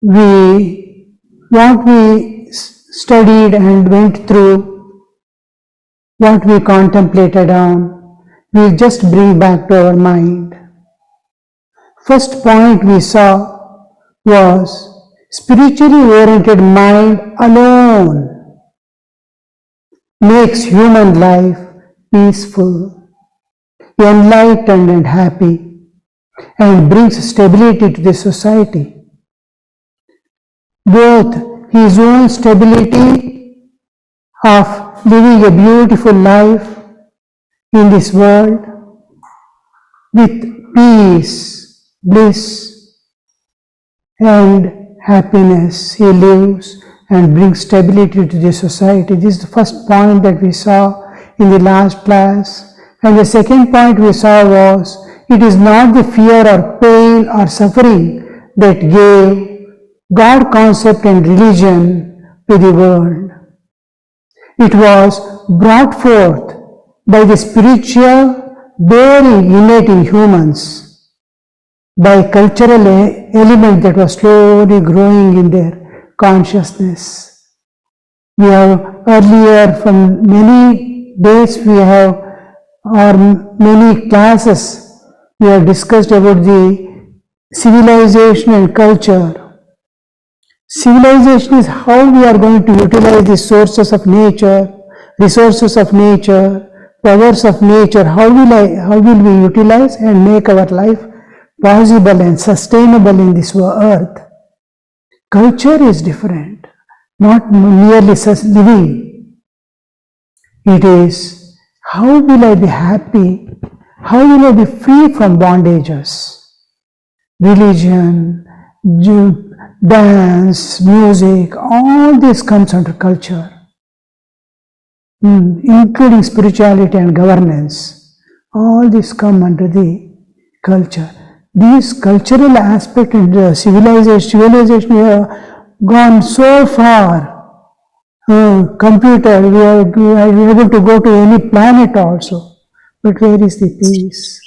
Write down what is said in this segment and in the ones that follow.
what we studied and went through, what we contemplated on, we just bring back to our mind. First point we saw was spiritually oriented mind alone makes human life peaceful, enlightened and happy, and brings stability to the society. Both his own stability of living a beautiful life in this world with peace, bliss, and happiness. He lives and brings stability to the society. This is the first point that we saw in the last class. And the second point we saw was, it is not the fear or pain or suffering that gave God concept and religion to the world. It was brought forth by the spiritual bearing innate in humans, by cultural element that was slowly growing in their consciousness. We have earlier, from many days we have, or many classes, we have discussed about the civilization and culture. Civilization is how we are going to utilize the sources of nature, resources of nature, powers of nature. How will we utilize and make our life possible and sustainable in this earth? Culture is different, not merely living. It is, how will I be happy? How will I be free from bondages? Religion, dance, music, all this comes under culture, including spirituality and governance. All this come under the culture. These cultural aspect in the civilization, we have gone so far. Computer, we are able to go to any planet also. But where is the peace?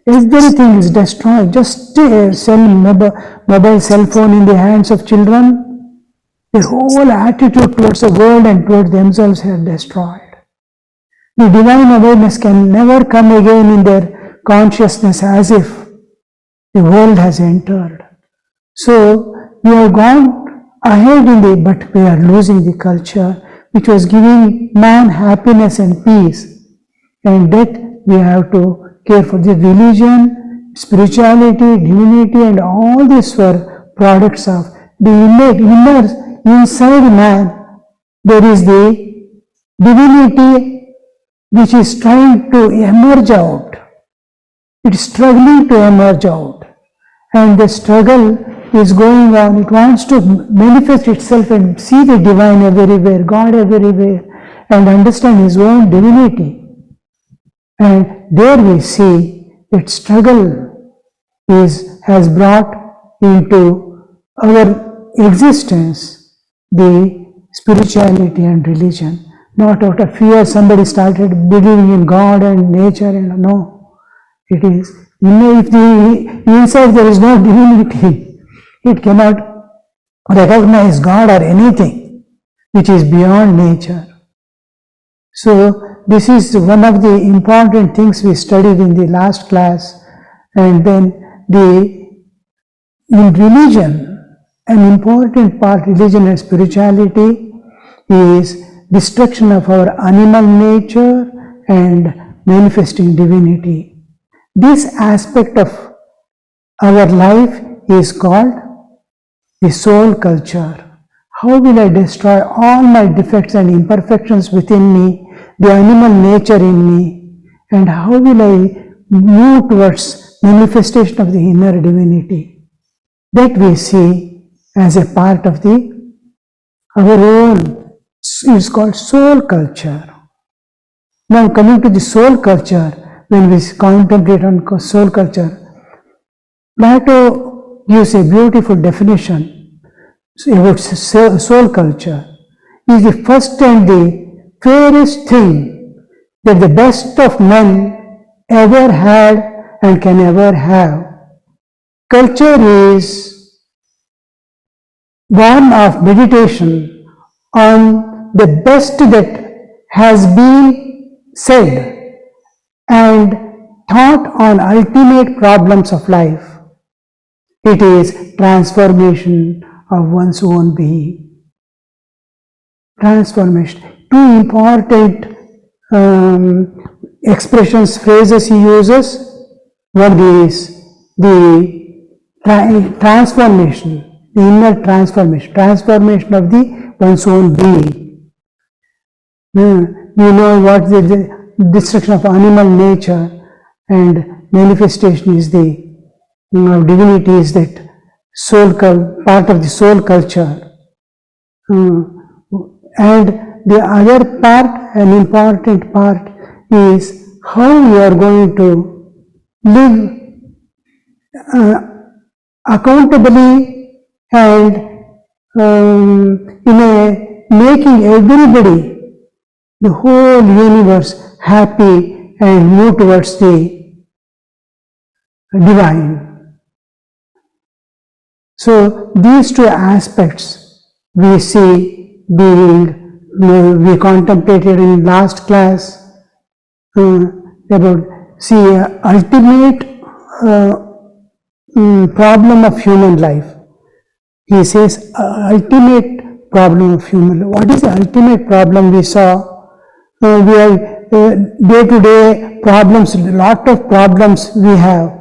Everything is destroyed. Just mobile cell phone in the hands of children, their whole attitude towards the world and towards themselves are destroyed. The divine awareness can never come again in their consciousness, as if the world has entered. So we have gone ahead but we are losing the culture which was giving man happiness and peace. And that we have to care for. The religion, spirituality, divinity, and all these were products of the inner inside man. There is the divinity which is trying to emerge out. It is struggling to emerge out. And the struggle is going on. It wants to manifest itself and see the divine everywhere, God everywhere, and understand his own divinity. And there we see that struggle has brought into our existence the spirituality and religion. Not out of fear somebody started believing in God and nature, and no. It is, if the inside there is no divinity, it cannot recognize God or anything which is beyond nature. So this is one of the important things we studied in the last class. And then in religion, an important part, religion and spirituality, is destruction of our animal nature and manifesting divinity. This aspect of our life is called the soul culture. How will I destroy all my defects and imperfections within me, the animal nature in me, and how will I move towards manifestation of the inner divinity? That we see as a part of our own, it's called soul culture. Now coming to the soul culture, when we contemplate on soul culture, Plato gives a beautiful definition about soul culture. Is the first and the fairest thing that the best of men ever had and can ever have. Culture is born of meditation on the best that has been said and thought on ultimate problems of life. It is transformation of one's own being. Transformation. Two important expressions, phrases he uses. One is the transformation, the inner transformation of the one's own being. We know what the destruction of animal nature and manifestation is the divinity is that soul part of the soul culture. And the other part, an important part, is how you are going to live accountably and in a making everybody, the whole universe, happy and move towards the divine. So these two aspects we see we contemplated in last class about ultimate problem of human life. He says ultimate problem of human life. What is the ultimate problem we saw? We have day-to-day problems, a lot of problems we have.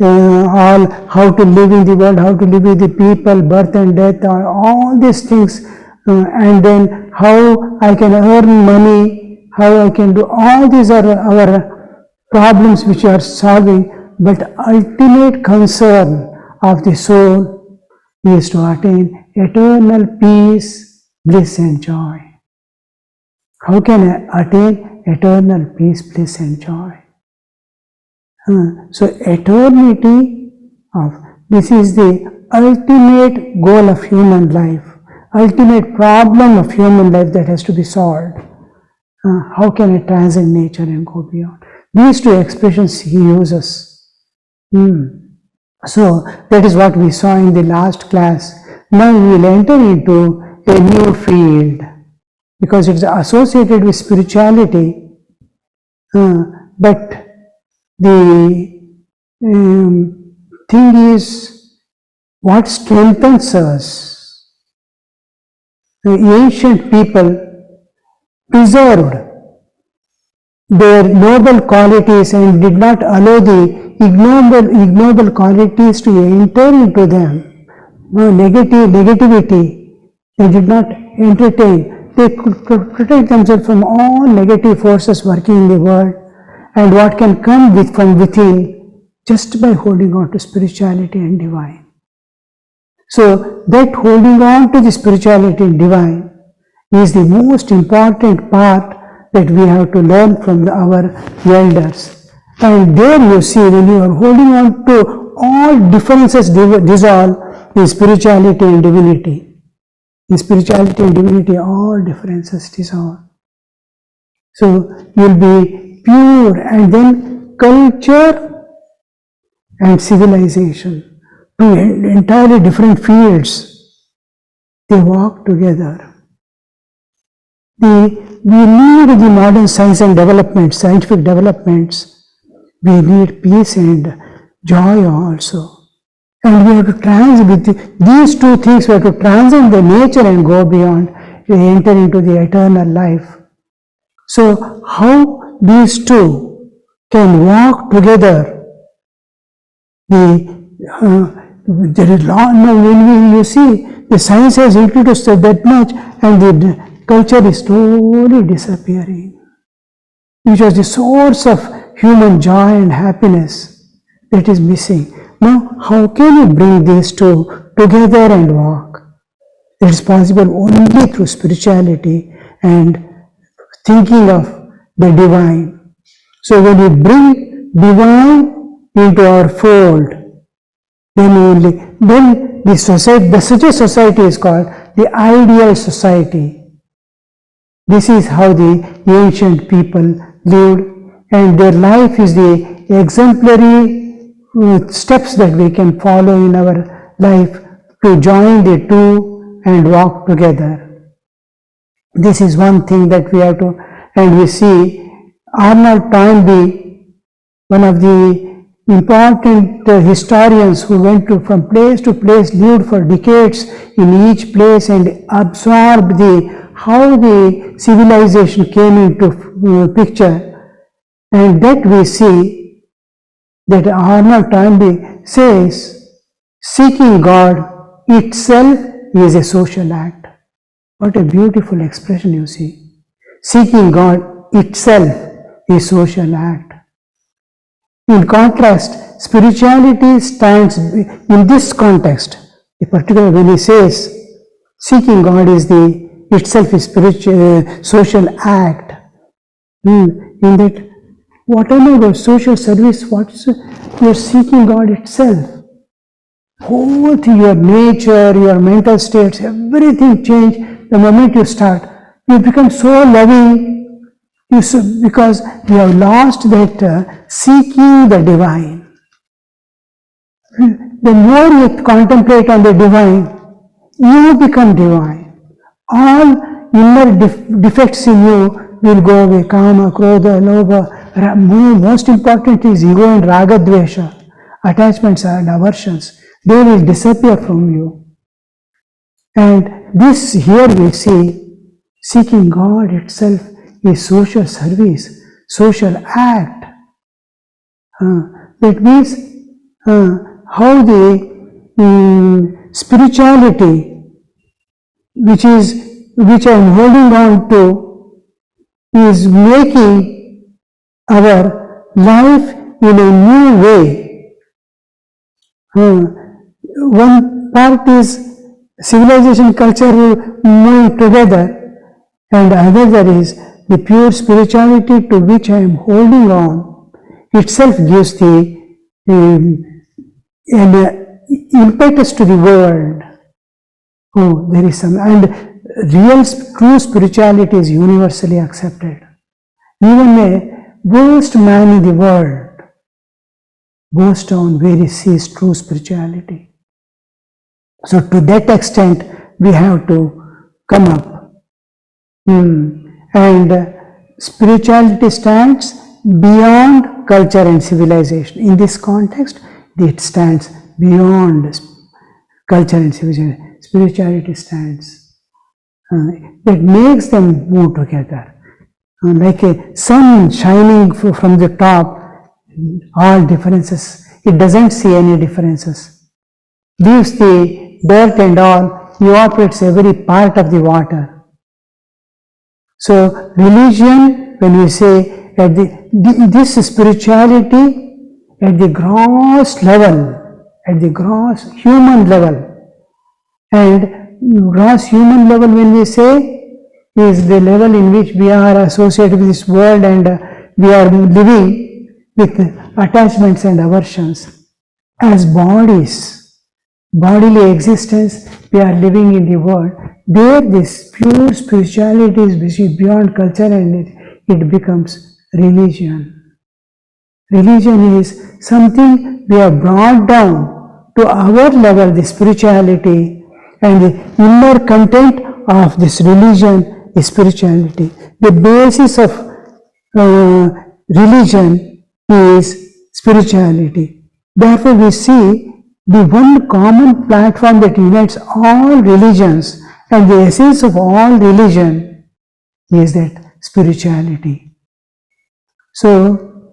All how to live in the world, how to live with the people, birth and death, all these things, and then how I can earn money, how I can do, all these are our problems which are solving, but ultimate concern of the soul is to attain eternal peace, bliss and joy. How can I attain eternal peace, bliss and joy? So eternity of this is the ultimate goal of human life, ultimate problem of human life that has to be solved. How can I transcend nature and go beyond? These two expressions he uses. So that is what we saw in the last class. Now we will enter into a new field because it is associated with spirituality, but the thing is, what strengthens us? The ancient people preserved their noble qualities and did not allow the ignoble qualities to enter into them. No negativity, they did not entertain. They could protect themselves from all negative forces working in the world. And what can come from within just by holding on to spirituality and divine. So that holding on to the spirituality and divine is the most important part that we have to learn from our elders. And there you see, when you are holding on to all differences dissolve in spirituality and divinity. In spirituality and divinity, all differences dissolve. So you will be pure, and then culture and civilization, two entirely different fields, they walk together. We need the modern science and development, scientific developments. We need peace and joy also. And we have to transcend these two things, we have to transcend the nature and go beyond, enter into the eternal life. So how these two can walk together? There is law. Now, when you see the science has introduced that much, and the culture is slowly disappearing, which was the source of human joy and happiness, that is missing. Now, how can you bring these two together and walk? It is possible only through spirituality and thinking of the divine. So when we bring divine into our fold, then the society, such a society is called the ideal society. This is how the ancient people lived, and their life is the exemplary steps that we can follow in our life to join the two and walk together. This is one thing that we have to, and we see Arnold Toynbee, one of the important historians who went from place to place, lived for decades in each place and absorbed how the civilization came into picture. And that we see that Arnold Toynbee says, seeking God itself is a social act. What a beautiful expression you see. Seeking God itself is social act. In contrast, spirituality stands in this context, particularly when he says seeking God is itself is spiritual social act. In that, whatever your social service, you are seeking God itself. Both your nature, your mental states, everything change the moment you start. You become so loving because you have lost that seeking the divine. The more you contemplate on the divine, you become divine. All inner defects in you will go away. Kama, Krodha, Lobha. Most important is ego and Raga, Dvesha. Attachments and aversions. They will disappear from you. And this here we see, seeking God itself is social service, social act. That means how the spirituality which I am holding on to is making our life in a new way. One part is civilization, culture moving together, and another is the pure spirituality to which I am holding on itself gives an impetus to the world. Oh, there is some, and real true spirituality is universally accepted. Even a worst man in the world boasts on where he sees true spirituality. So to that extent, we have to come up. And spirituality stands beyond culture and civilization. In this context, it stands beyond culture and civilization. Spirituality stands. That makes them move together. Like a sun shining from the top, all differences. It doesn't see any differences. Leaves the dirt and all, evaporates every part of the water. So religion, when we say this spirituality at the gross level, at the gross human level, and gross human level when we say is the level in which we are associated with this world and we are living with attachments and aversions. As bodies, bodily existence, we are living in the world. There this pure spirituality is which is beyond culture and it becomes religion. Religion is something we have brought down to our level, the spirituality, and the inner content of this religion is spirituality. The basis of religion is spirituality. Therefore, we see the one common platform that unites all religions, and the essence of all religion is that spirituality. So,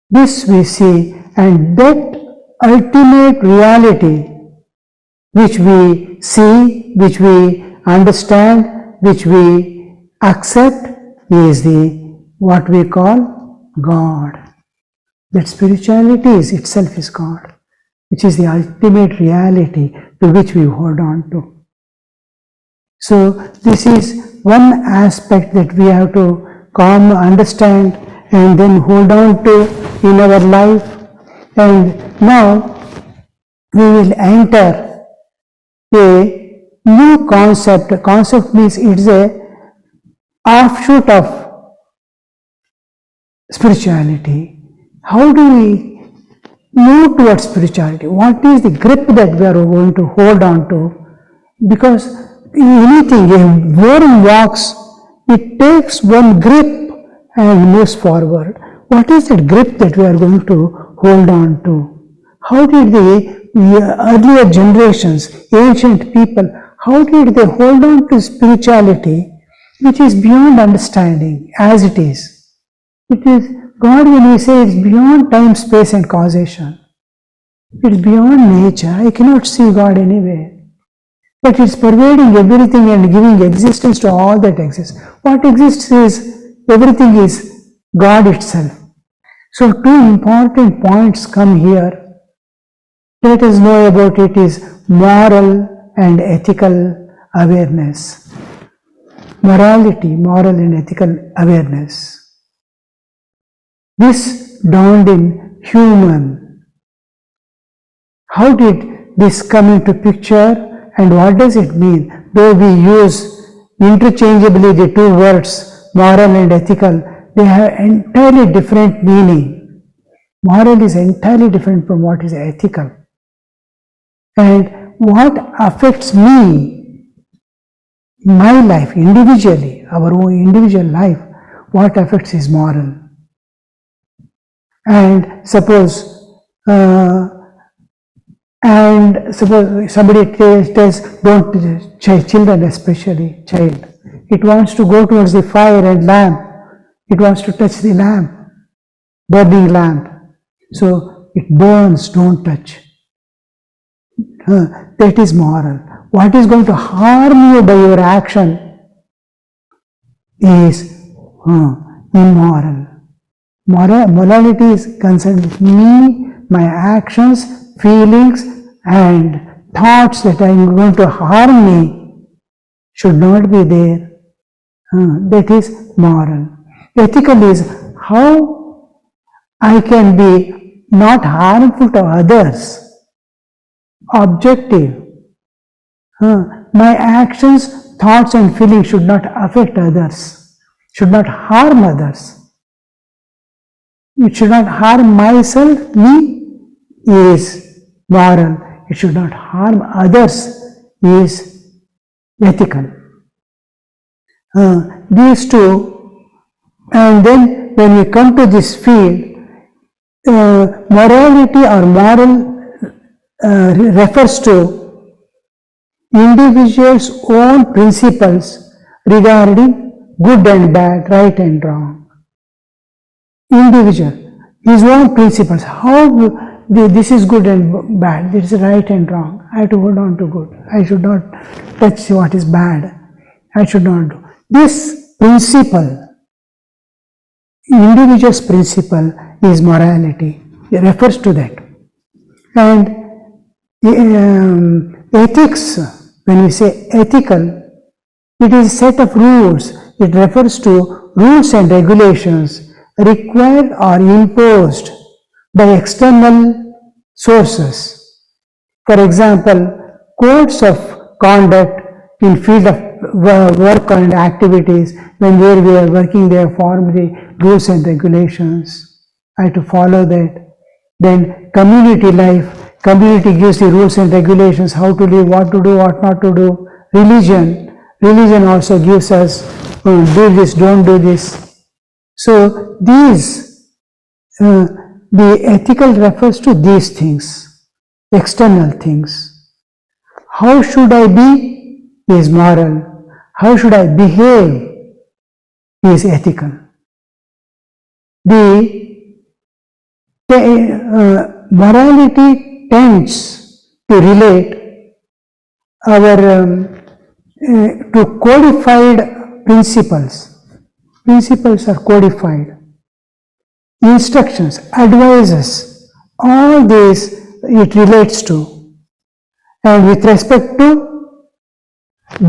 this we see, and that ultimate reality which we see, which we understand, which we accept is what we call God. That spirituality itself is God, which is the ultimate reality to which we hold on to. So this is one aspect that we have to come, understand, and then hold on to in our life. And now we will enter a new concept. Concept means it's a offshoot of spirituality. How do we move towards spirituality? What is the grip that we are going to hold on to? Because anything, a worm walks, it takes one grip and moves forward. What is that grip that we are going to hold on to? How did the earlier generations, ancient people, how did they hold on to spirituality which is beyond understanding as it is? It is God, when we say it's beyond time, space and causation. It's beyond nature. I cannot see God anywhere. But it's pervading everything and giving existence to all that exists. What exists is, everything is God itself. So two important points come here. Let us know about it is moral and ethical awareness. Morality, moral and ethical awareness. This dawned in human. How did this come into picture? And what does it mean? Though we use interchangeably the two words, moral and ethical, they have entirely different meaning. Moral is entirely different from what is ethical. And what affects me, my life individually, our own individual life, what affects is moral. And suppose somebody tells, don't, children especially, child, it wants to go towards the fire and lamp, it wants to touch the lamp, burning lamp, so it burns, don't touch. That is moral. What is going to harm you by your action is immoral. Morality is concerned with me, my actions, feelings and thoughts that I am going to harm me should not be there. That is moral. Ethical is how I can be not harmful to others. Objective. My actions, thoughts and feelings should not affect others, should not harm others. It should not harm myself, me, is moral. It should not harm others, is ethical. These two, and then when we come to this field, morality or moral refers to individual's own principles regarding good and bad, right and wrong. Individual, his own principles, how this is good and bad, this is right and wrong. I have to hold on to good. I should not touch what is bad. I should not do. This principle, individual's principle is morality. It refers to that. And ethics, when we say ethical, it is a set of rules. It refers to rules and regulations required or imposed by external sources. For example, codes of conduct in field of work and activities, when we are working there, form the rules and regulations. I have to follow that. Then community life, community gives the rules and regulations, how to live, what to do, what not to do. Religion also gives us, do this, don't do this. So these, the ethical refers to these things, external things. How should I be is moral. How should I behave is ethical. The morality tends to relate our to codified principles. Principles are codified. Instructions, advices, all this it relates to. And with respect to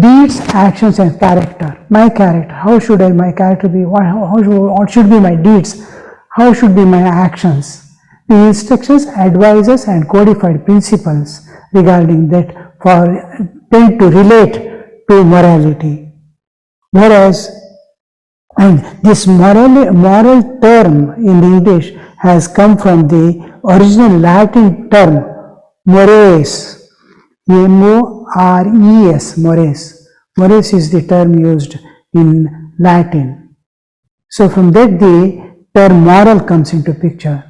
deeds, actions and character, my character, how should my character be, what should be my deeds, how should be my actions. The instructions, advices and codified principles regarding that tend to relate to morality. Whereas, and this moral term in English has come from the original Latin term mores, M-O-R-E-S, mores. Mores is the term used in Latin. So from that the term moral comes into picture.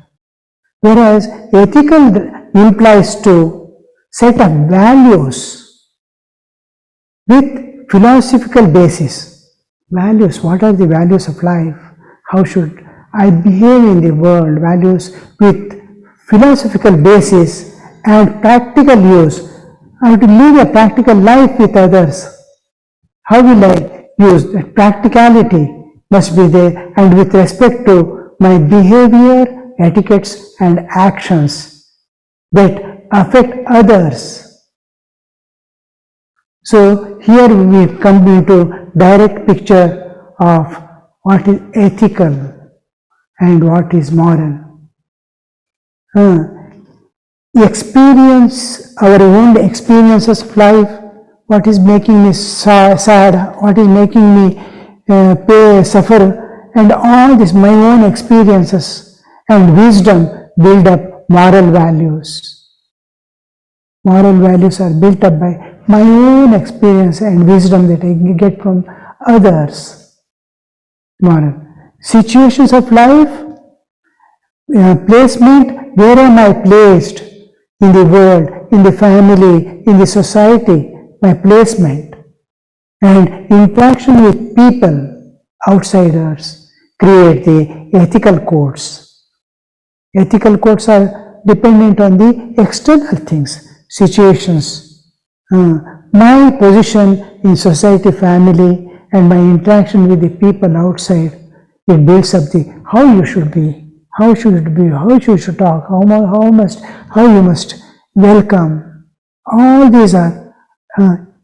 Whereas ethical implies to set of values with philosophical basis. Values, what are the values of life? How should I behave in the world? Values with philosophical basis and practical use. I have to live a practical life with others. How will I use that? Practicality must be there, and with respect to my behavior, etiquettes and actions that affect others. So here we come into direct picture of what is ethical and what is moral. Experience, our own experiences of life, what is making me sad, what is making me suffer, and all this, my own experiences and wisdom build up moral values. Moral values are built up by my own experience and wisdom that I get from others. Moral. Situations of life, placement, where am I placed in the world, in the family, in the society, my placement. And interaction with people, outsiders, create the ethical codes. Ethical codes are dependent on the external things, situations. My position in society, family, and my interaction with the people outside, it builds up the how you should be, how should it be, how you should talk, how you must welcome. All these are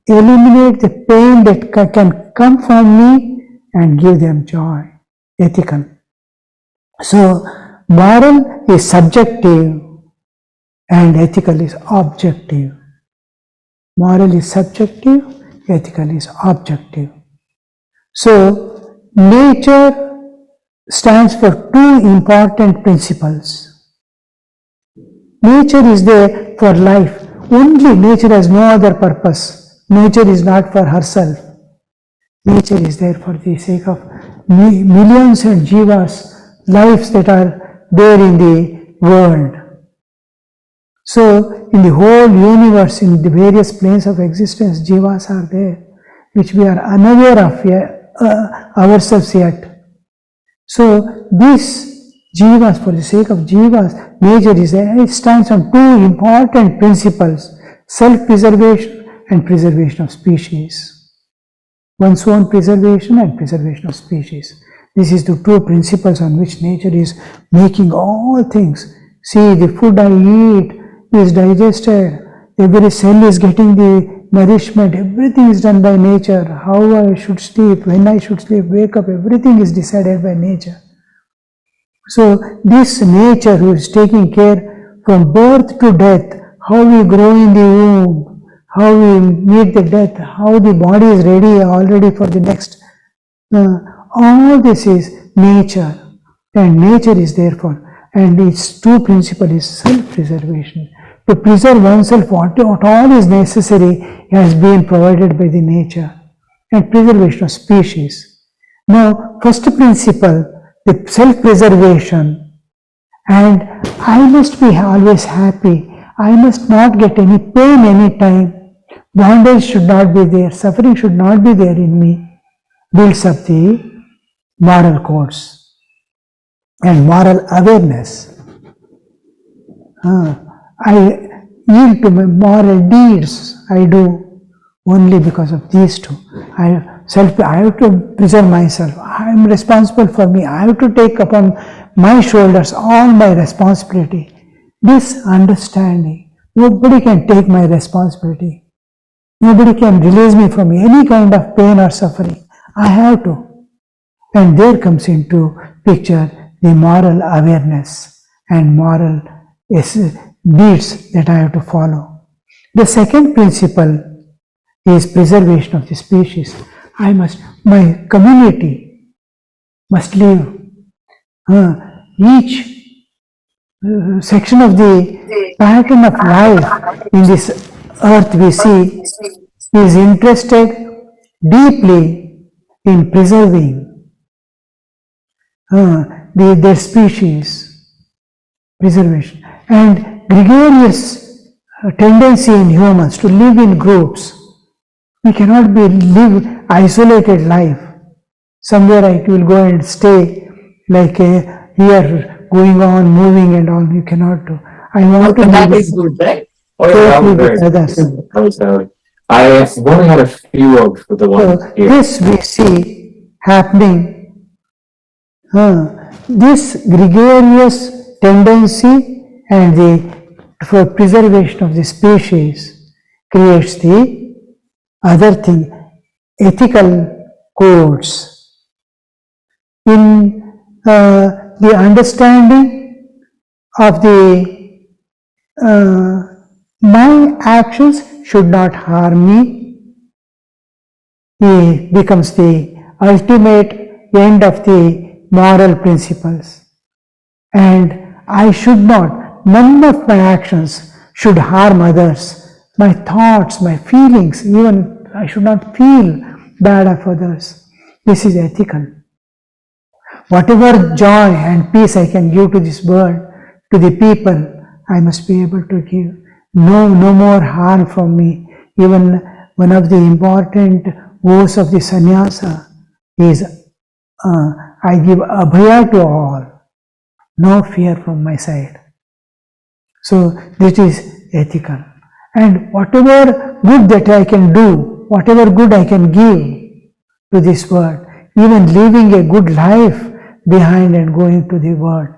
eliminate the pain that can come from me and give them joy. Ethical. So moral is subjective and ethical is objective. Moral is subjective, ethical is objective. So nature stands for two important principles. Nature is there for life. Only nature has no other purpose. Nature is not for herself. Nature is there for the sake of millions and jivas, lives that are there in the world. So, in the whole universe, in the various planes of existence, jivas are there, which we are unaware of ourselves yet. So, these jivas, for the sake of jivas, nature is there. It stands on two important principles: self-preservation and preservation of species. One's own preservation and preservation of species. This is the two principles on which nature is making all things. See, the food I eat is digested, every cell is getting the nourishment, everything is done by nature. How I should sleep, when I should sleep, wake up, everything is decided by nature. So this nature who is taking care from birth to death, how we grow in the womb, how we meet the death, how the body is ready already for the next. All this is nature, and nature is therefore, and its two principle is self-preservation. To preserve oneself, what all is necessary has been provided by the nature, and preservation of species. Now, first principle, the self-preservation, and I must be always happy. I must not get any pain any time. Bondage should not be there, suffering should not be there in me, builds up the moral codes and moral awareness. I yield to my moral deeds, I do only because of these two. I have to preserve myself, I am responsible for me, I have to take upon my shoulders all my responsibility. This understanding, nobody can take my responsibility. Nobody can release me from any kind of pain or suffering. I have to. And there comes into picture the moral awareness and moral deeds that I have to follow. The second principle is preservation of the species. My community must live. Each section of the pattern of life in this earth we see is interested deeply in preserving their species, preservation, and gregarious tendency in humans to live in groups. We cannot live isolated life. Somewhere I will go and stay like here, going on, moving and all. You cannot do. I want to live with others. I only had a few of the ones here. This we see happening. This gregarious tendency and for preservation of the species creates the other thing, ethical codes. In the understanding of the my actions should not harm me, it becomes the ultimate end of the moral principles. And I should not, none of my actions should harm others. My thoughts, my feelings, even I should not feel bad of others. This is ethical. Whatever joy and peace I can give to this world, to the people, I must be able to give. No more harm from me. Even one of the important vows of the sannyasa is, I give abhaya to all. No fear from my side. So this is ethical. And whatever good that I can do, whatever good I can give to this world, even living a good life behind and going to the world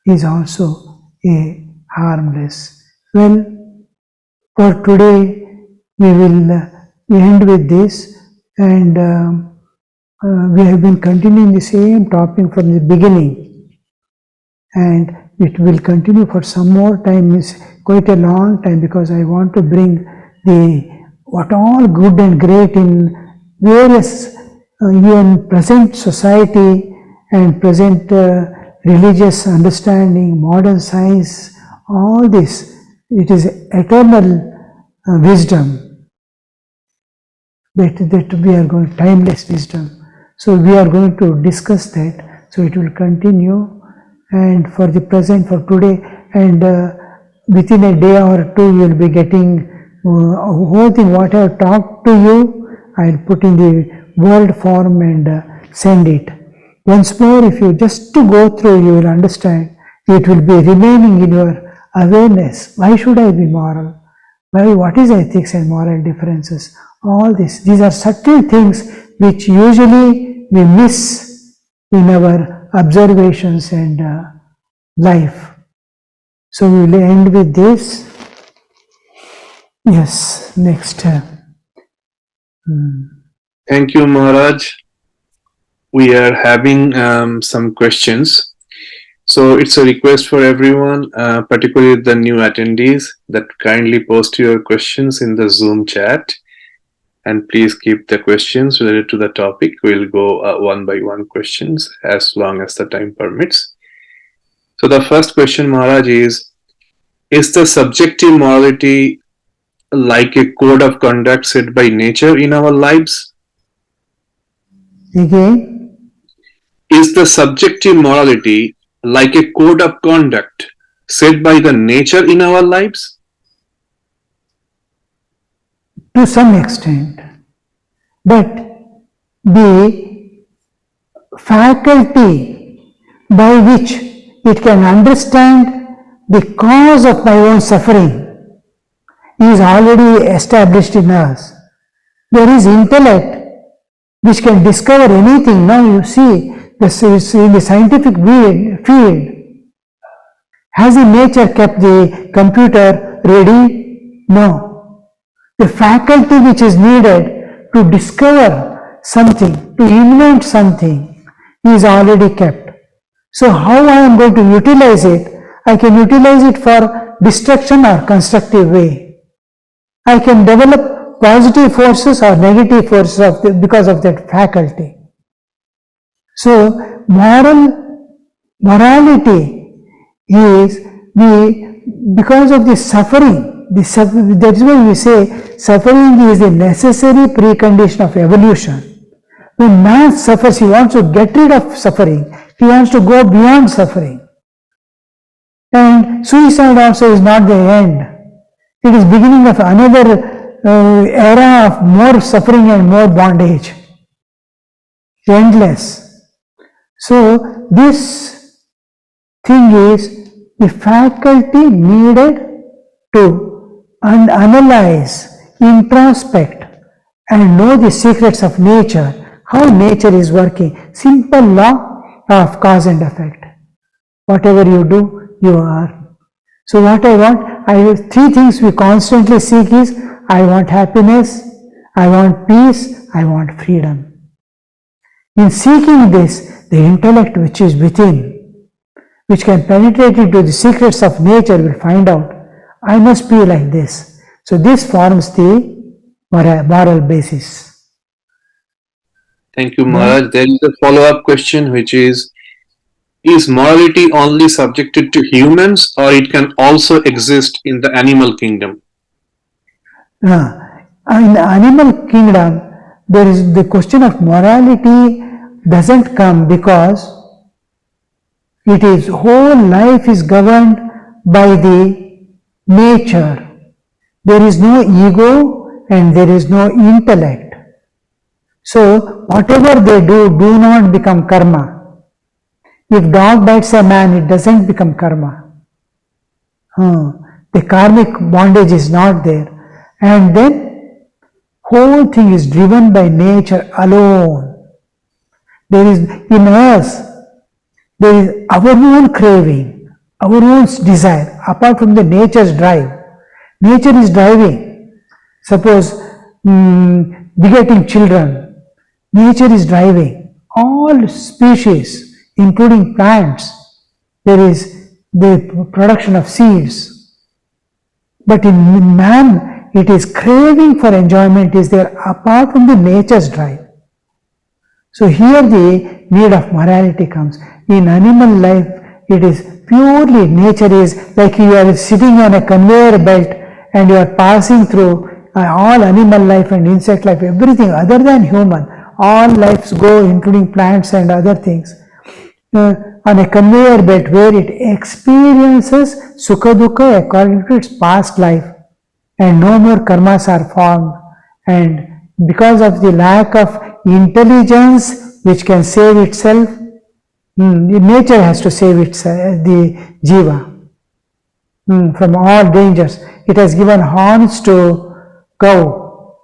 is also a harmless. Well, for today we will end with this, and we have been continuing the same topic from the beginning, and it will continue for some more time. It's quite a long time, because I want to bring what all good and great in various even present society and present religious understanding, modern science, all this, it is eternal wisdom that we are going, timeless wisdom. So we are going to discuss that. So it will continue, and for the present, for today, and within a day or two you will be getting whole thing what I have talked to you. I will put in the word form and send it. Once more, if you just to go through, you will understand. It will be remaining in your awareness. Why should I be moral? Why? What is ethics and moral differences? All this. These are subtle things which usually we miss in our observations and life. So we will end with this. Yes, next. Thank you, Maharaj. We are having some questions. So it's a request for everyone, particularly the new attendees, that kindly post your questions in the Zoom chat. And please keep the questions related to the topic. We'll go one by one questions as long as the time permits. So the first question, Maharaj, is the subjective morality like a code of conduct set by nature in our lives? Again? Is the subjective morality like a code of conduct set by the nature in our lives? To some extent. But the faculty by which it can understand the cause of my own suffering is already established in us. There is intellect which can discover anything. Now you see, in the scientific field, has the nature kept the computer ready? No. The faculty which is needed to discover something, to invent something, is already kept. So how I am going to utilize it? I can utilize it for destruction or constructive way. I can develop positive forces or negative forces because of that faculty. So morality is because of the suffering. That is why we say suffering is a necessary precondition of evolution. When man suffers, he wants to get rid of suffering. He wants to go beyond suffering. And suicide also is not the end. It is beginning of another era of more suffering and more bondage. Endless. So this thing is the faculty needed to analyze, introspect and know the secrets of nature, how nature is working. Simple law of cause and effect. Whatever you do, you are. So what I want, three things we constantly seek is, I want happiness, I want peace, I want freedom. In seeking this, the intellect which is within, which can penetrate into the secrets of nature, will find out, I must be like this. So this forms the moral basis. Thank you, Maharaj. There is a follow-up question which is morality only subjected to humans, or it can also exist in the animal kingdom? In the animal kingdom, there is the question of morality doesn't come because it is whole life is governed by the nature. There is no ego and there is no intellect. So whatever they do not become karma. If dog bites a man, it doesn't become karma. The karmic bondage is not there. And then whole thing is driven by nature alone. There is in us, there is our own craving, our own desire, apart from the nature's drive. Nature is driving. Suppose begetting children, nature is driving. All species, including plants, there is the production of seeds. But in man, it is craving for enjoyment is there apart from the nature's drive. So here the need of morality comes. In animal life, it is purely nature is like you are sitting on a conveyor belt and you are passing through all animal life and insect life, everything other than human. All lives go, including plants and other things, on a conveyor belt where it experiences sukha dukkha according to its past life, and no more karmas are formed. And because of the lack of intelligence which can save itself, nature has to save itself, the jiva, from all dangers. It has given horns to cow,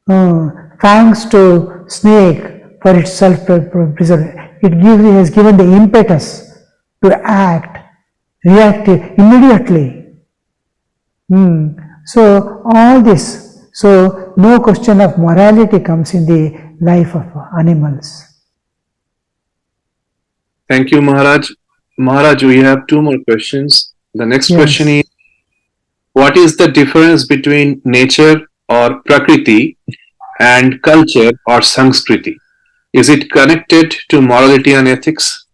fangs to snake for its self-preservation. It has given the impetus to act, react immediately. So all this, so no question of morality comes in the life of animals. Thank you, Maharaj. Maharaj, we have two more questions. The next question is, what is the difference between nature or prakriti and culture or sanskriti? Is it connected to morality and ethics?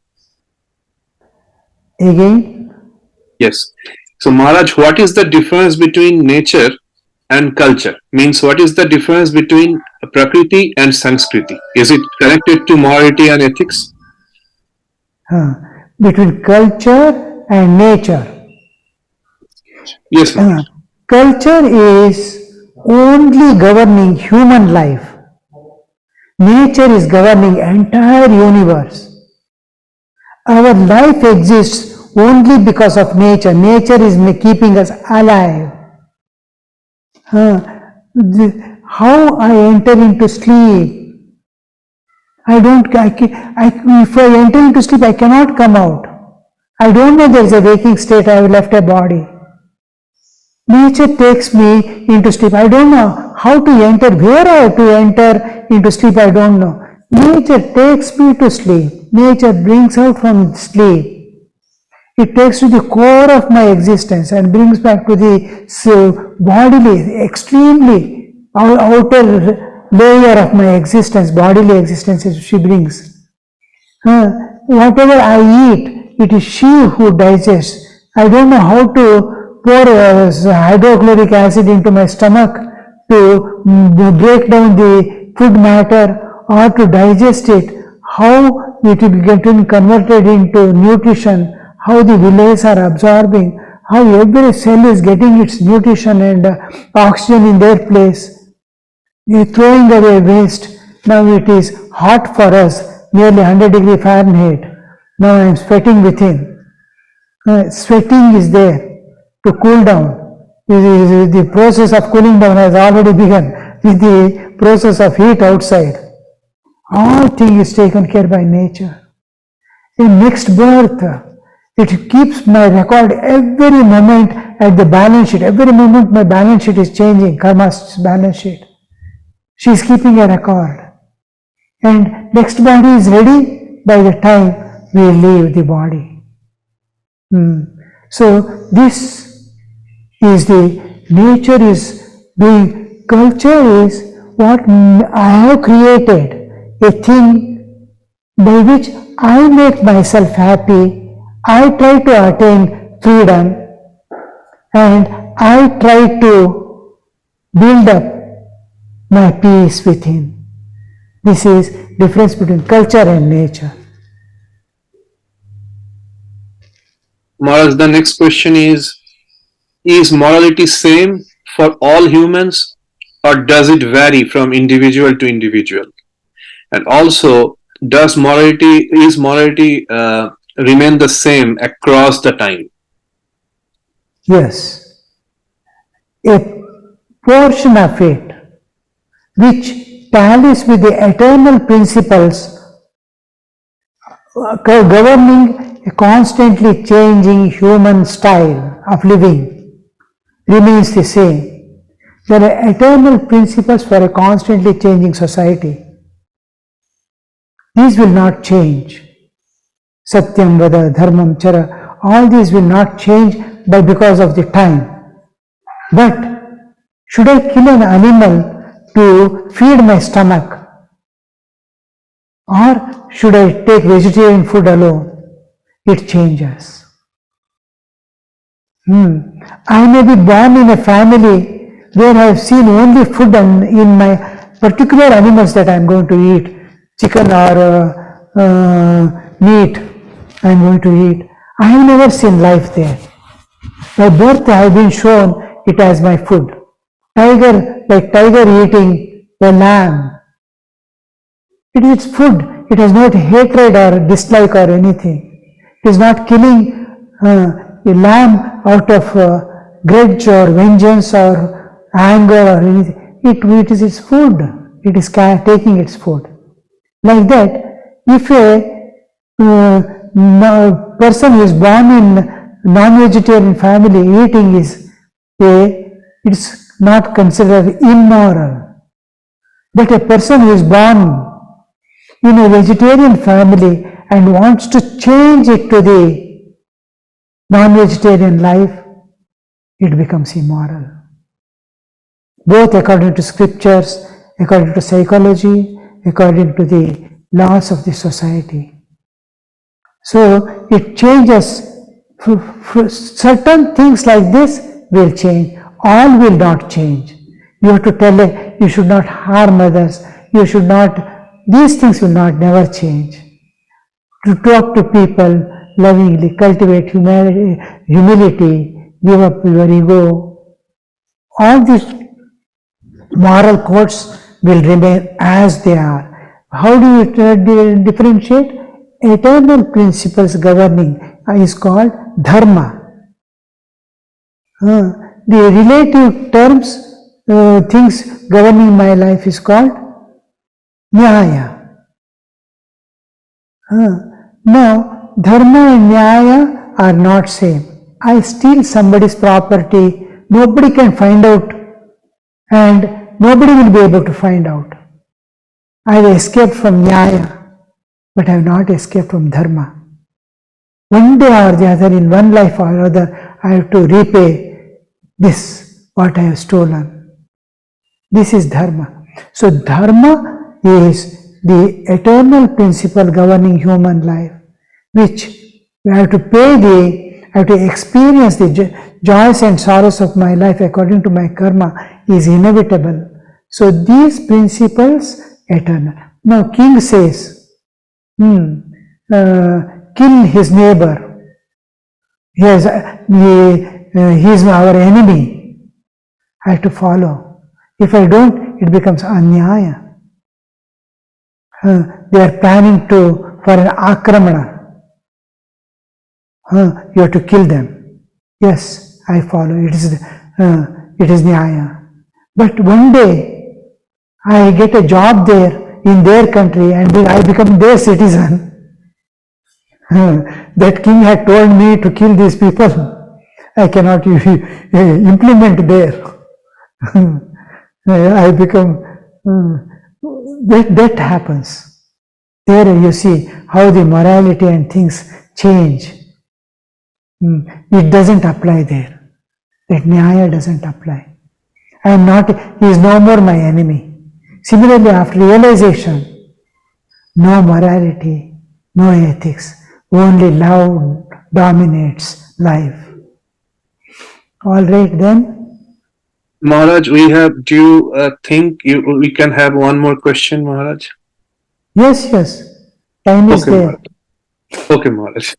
Again? Yes. So Maharaj, what is the difference between nature and culture? Means what is the difference between prakriti and sanskriti? Is it connected to morality and ethics? Between culture and nature. Yes, Maharaj. Culture is only governing human life. Nature is governing entire universe. Our life exists only because of nature. Nature is keeping us alive. How I enter into sleep? If I enter into sleep, I cannot come out. I don't know there is a waking state, I have left a body. Nature takes me into sleep. I don't know how to enter, where I have to enter into sleep, I don't know. Nature takes me to sleep. Nature brings out from sleep. It takes to the core of my existence and brings back to the bodily, extremely outer layer of my existence, bodily existence she brings. Whatever I eat, it is she who digests. I don't know how to pour hydrochloric acid into my stomach to break down the food matter or to digest it, how it will get converted into nutrition, how the villi are absorbing, how every cell is getting its nutrition and oxygen in their place. We are throwing away waste. Now it is hot for us, nearly 100 degree Fahrenheit. Now I am sweating within. Sweating is there to cool down. The process of cooling down has already begun with the process of heat outside. All things is taken care by nature. In next birth, it keeps my record every moment at the balance sheet. Every moment my balance sheet is changing, karma's balance sheet. She is keeping a record. And next body is ready by the time we leave the body. So this is the nature is doing. Culture is what I have created, a thing by which I make myself happy. I try to attain freedom and I try to build up my peace within. This is difference between culture and nature. Maharaj, the next question is morality same for all humans or does it vary from individual to individual? And also, is morality remain the same across the time? Yes. A portion of it which tallies with the eternal principles governing a constantly changing human style of living remains the same. There are eternal principles for a constantly changing society. These will not change. Satyam, Vada, Dharmam, Chara, all these will not change because of the time. But should I kill an animal to feed my stomach? Or should I take vegetarian food alone? It changes. I may be born in a family where I have seen only food in my particular animals that I am going to eat, chicken or meat I am going to eat. I have never seen life there. By birth I have been shown it as my food. Tiger eating a lamb. It is its food. It has not hatred or dislike or anything. It is not killing a lamb out of grudge or vengeance or anger or anything. It is its food. It is taking its food. Like that, if a person who is born in non-vegetarian family eating it's not considered immoral. But a person who is born in a vegetarian family and wants to change it to the non-vegetarian life, it becomes immoral. Both according to scriptures, according to psychology, according to the laws of the society. So it changes. Certain things like this will change. All will not change. You have to tell you should not harm others. You should not. These things will not never change. To talk to people lovingly, cultivate humility, give up your ego. All these moral codes will remain as they are. How do you differentiate? Eternal principles governing is called dharma. The relative terms, things governing my life is called nyaya. Now, dharma and nyaya are not same. I steal somebody's property, nobody can find out and nobody will be able to find out. I have escaped from nyaya, but I have not escaped from dharma. One day or the other, in one life or other, I have to repay this, what I have stolen. This is dharma. So dharma is the eternal principle governing human life, which I have to I have to experience the joys and sorrows of my life according to my karma is inevitable. So these principles eternal. Now king says, kill his neighbor. He is our enemy. I have to follow. If I don't, it becomes anyaya. They are planning for an akramana. You have to kill them. Yes, I follow. It is nyaya. But one day, I get a job there in their country and I become their citizen. That king had told me to kill these people. I cannot implement there. I become, that happens. There you see how the morality and things change. It doesn't apply there. That nyaya doesn't apply. He is no more my enemy. Similarly, after realization, no morality, no ethics, only love dominates life. All right then. Maharaj, do you think we can have one more question, Maharaj? Yes. Time is there. Maharaj. Okay, Maharaj.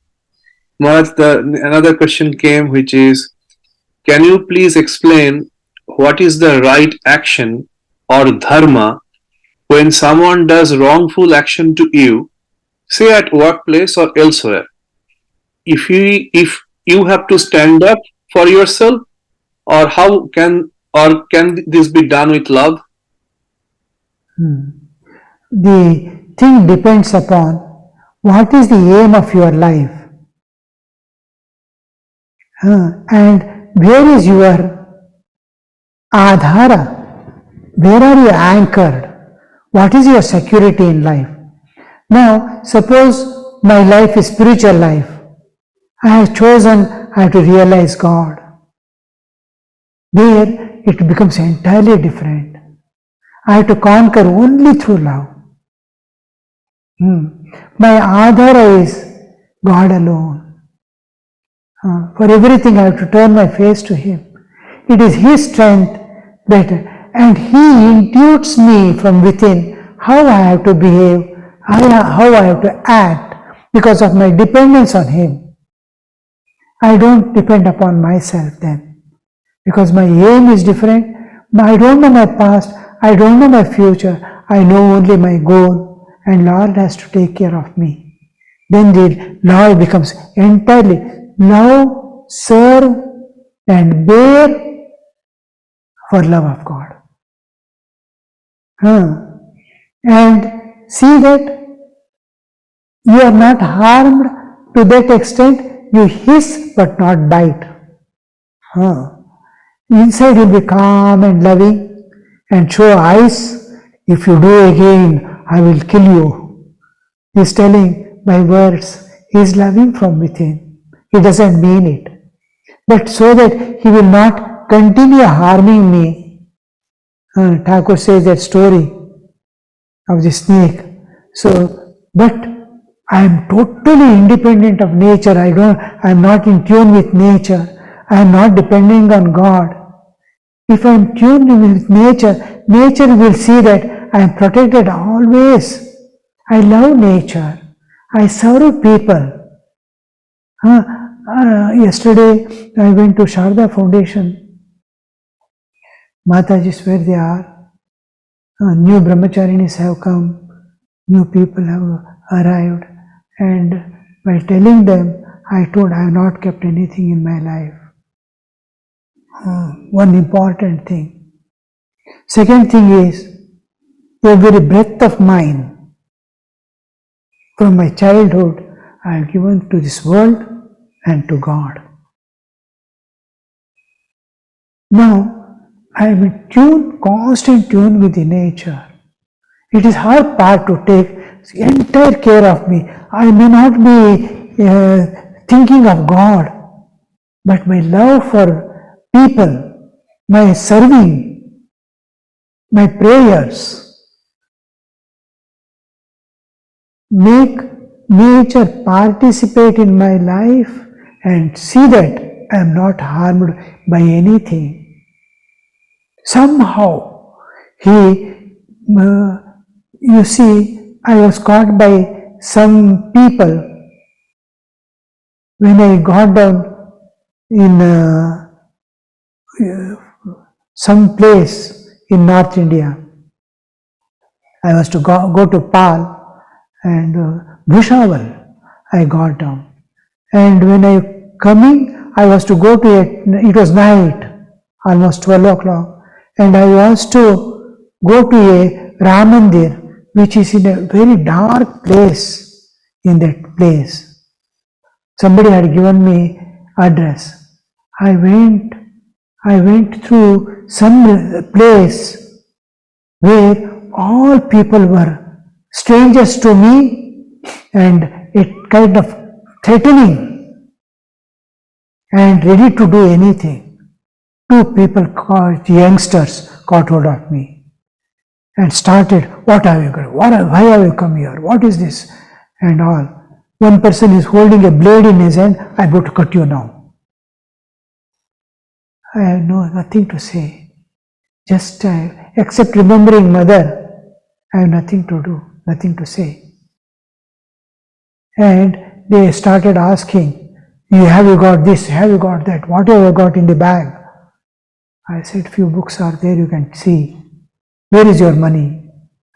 Maharaj, another question came, which is, can you please explain what is the right action or dharma when someone does wrongful action to you, say at workplace or elsewhere? If you have to stand up for yourself, or can this be done with love? The thing depends upon what is the aim of your life and where is your adhara, where are you anchored, what is your security in life. Now suppose my life is spiritual life. I have chosen I have to realize God. There it becomes entirely different. I have to conquer only through love. My adhara is God alone. For everything I have to turn my face to Him. It is His strength and He intuits me from within how I have to behave, how I have to act because of my dependence on Him. I don't depend upon myself then because my aim is different. I don't know my past, I don't know my future, I know only my goal and Lord has to take care of me. Then the love becomes entirely love, serve and bear for love of God. And see that you are not harmed to that extent, you hiss but not bite. Inside you'll be calm and loving and show eyes. If you do again, I will kill you. He's telling by words, he is loving from within. He doesn't mean it. But so that he will not continue harming me. Thakur says that story of the snake. So, but I am totally independent of nature. I am not in tune with nature. I am not depending on God. If I am tuned with nature, nature will see that I am protected always. I love nature. I serve people. Yesterday I went to Sharda Foundation. Mataji's where they are. New brahmacharinis have come. New people have arrived. And by telling them, I told I have not kept anything in my life. One important thing. Second thing is, every breath of mine from my childhood I have given to this world and to God. Now I am in tune, constant tune with the nature. It is her part to take entire care of me. I may not be thinking of God, but my love for people, my serving, my prayers make nature participate in my life and see that I am not harmed by anything. Somehow, you see, I was caught by some people when I got down in some place in North India. I was to go to Pal and Bhushawal. I got down. And when I coming, I was to go to it was night, almost 12 o'clock. And I was to go to a Ramandir, which is in a very dark place in that place. Somebody had given me address. I went through some place where all people were strangers to me and it kind of threatening and ready to do anything. Two people called youngsters caught hold of me and started, what have you got? Why have you come here? What is this? And all. One person is holding a blade in his hand. I'm going to cut you now. I have nothing to say. Just except remembering mother, I have nothing to do, nothing to say. And they started asking, have you got this? Have you got that? What have you got in the bag? I said, few books are there, you can see. Where is your money?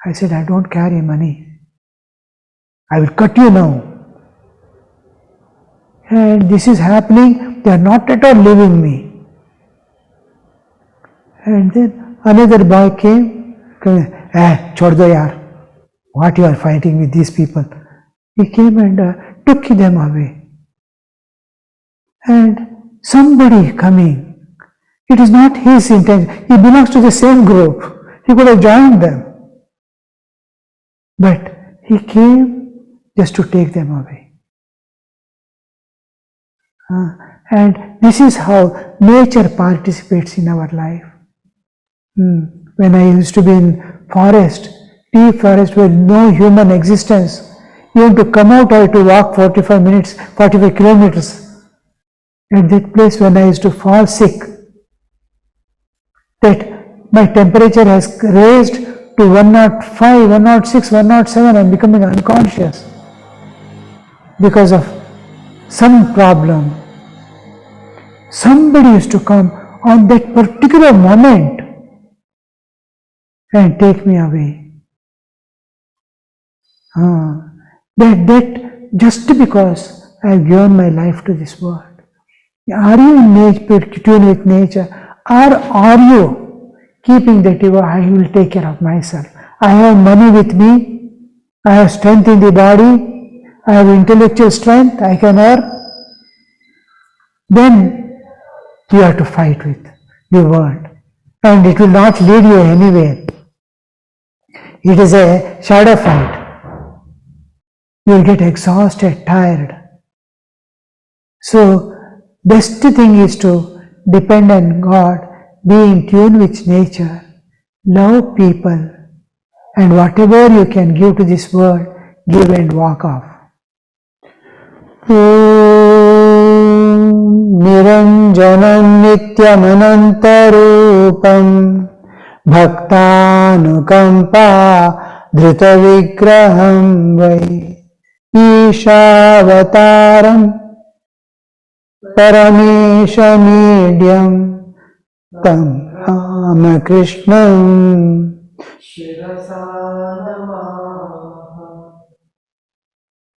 I said, I don't carry money. I will cut you now. And this is happening, they are not at all leaving me. And then another boy came, chhod do yaar, what you are fighting with these people? He came and took them away. And somebody coming, it is not his intention, he belongs to the same group, he could have joined them. But he came just to take them away. And this is how nature participates in our life. When I used to be in forest, deep forest with no human existence, even to come out I had to walk 45 kilometers. At that place when I used to fall sick, that my temperature has raised to 105, 106, 107, I am becoming unconscious because of some problem. Somebody used to come on that particular moment and take me away. That just because I have given my life to this world. Are you in tune with nature? Or are you keeping that I will take care of myself? I have money with me, I have strength in the body, I have intellectual strength, I can earn. Then you have to fight with the world. And it will not lead you anywhere. It is a shadow fight. You will get exhausted, tired. So, best thing is to depend on God, be in tune with nature, love people, and whatever you can give to this world, give and walk off. Niranjanam nityamanantarupam bhaktanukampa dhritavigraham vai Ishavataram Parameshamidhyam Tam Ramakrishnam Shirasa